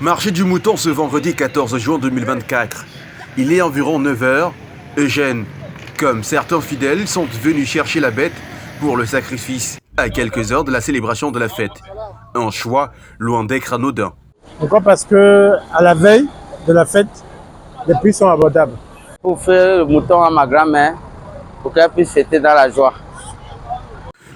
Marché du mouton ce vendredi 14 juin 2024. Il est environ 9 h. Eugène, comme certains fidèles, sont venus chercher la bête pour le sacrifice à quelques heures de la célébration de la fête. Un choix loin d'être anodin. Pourquoi? Parce que à la veille de la fête, les prix sont abordables. Pour faire le mouton à ma grand-mère, pour qu'elle puisse fêter dans la joie.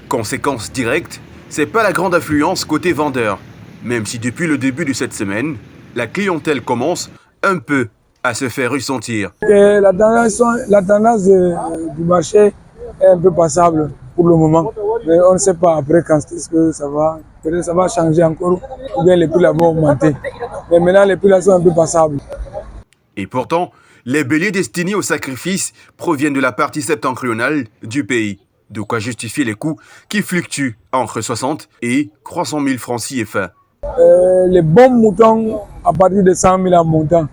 Conséquence directe, c'est pas la grande affluence côté vendeur. Même si depuis le début de cette semaine, la clientèle commence un peu à se faire ressentir. La tendance du marché est un peu passable pour le moment. Mais on ne sait pas après quand est-ce que ça va. Peut-être ça va changer encore ou bien les prix là vont augmenter. Mais maintenant les prix là sont un peu passables. Et pourtant, les béliers destinés au sacrifice proviennent de la partie septentrionale du pays. De quoi justifier les coûts qui fluctuent entre 60 et 300 000 francs CFA. Les bons moutons à partir de 100 000 en montant.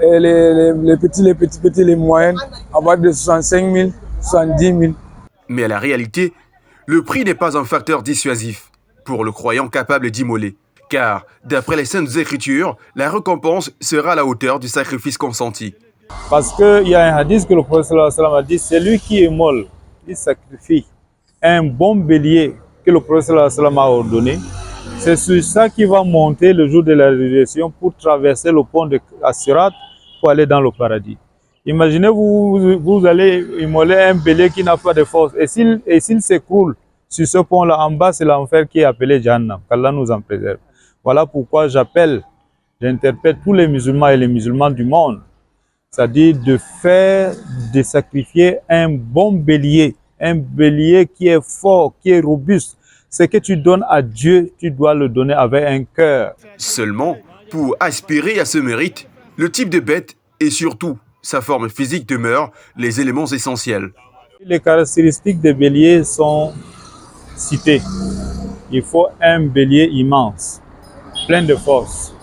Et les petits, les moyennes à partir de 65 000, 70 000. Mais à la réalité, le prix n'est pas un facteur dissuasif pour le croyant capable d'immoler. Car, d'après les Saintes Écritures, la récompense sera à la hauteur du sacrifice consenti. Parce qu'il y a un hadith que le prophète a dit, c'est lui qui immole, il sacrifie un bon bélier que le prophète a ordonné. C'est sur ça qu'il va monter le jour de la résurrection pour traverser le pont de As-Sirat pour aller dans le paradis. Imaginez, vous allez immoler un bélier qui n'a pas de force. Et s'il s'écroule sur ce pont-là, en bas, c'est l'enfer qui est appelé Jahannam. Qu'Allah nous en préserve. Voilà pourquoi j'interpelle tous les musulmans et les musulmans du monde. C'est-à-dire de sacrifier un bon bélier. Un bélier qui est fort, qui est robuste. Ce que tu donnes à Dieu, tu dois le donner avec un cœur. Seulement, pour aspirer à ce mérite, le type de bête et surtout sa forme physique demeurent les éléments essentiels. Les caractéristiques des béliers sont citées. Il faut un bélier immense, plein de force,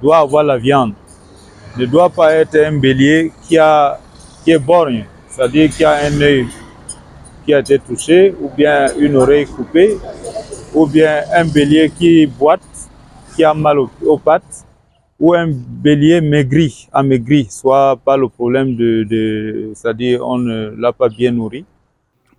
doit avoir la viande. Ne doit pas être un bélier qui est borgne, c'est-à-dire qui a un œil qui a été touché, ou bien une oreille coupée, ou bien un bélier qui boite, qui a mal aux pattes, ou un bélier amaigri, soit pas le problème c'est-à-dire on ne l'a pas bien nourri.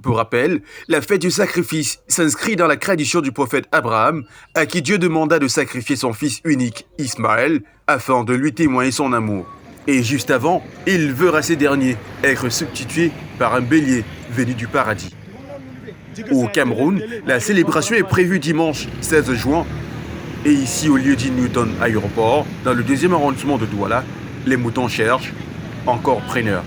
Pour rappel, la fête du sacrifice s'inscrit dans la tradition du prophète Abraham, à qui Dieu demanda de sacrifier son fils unique, Ismaël, afin de lui témoigner son amour. Et juste avant, il veut à ces derniers être substitué par un bélier venu du paradis. Au Cameroun, la célébration est prévue dimanche 16 juin. Et ici, au lieu dit Newton Aéroport, dans le 2e arrondissement de Douala, les moutons cherchent encore preneurs.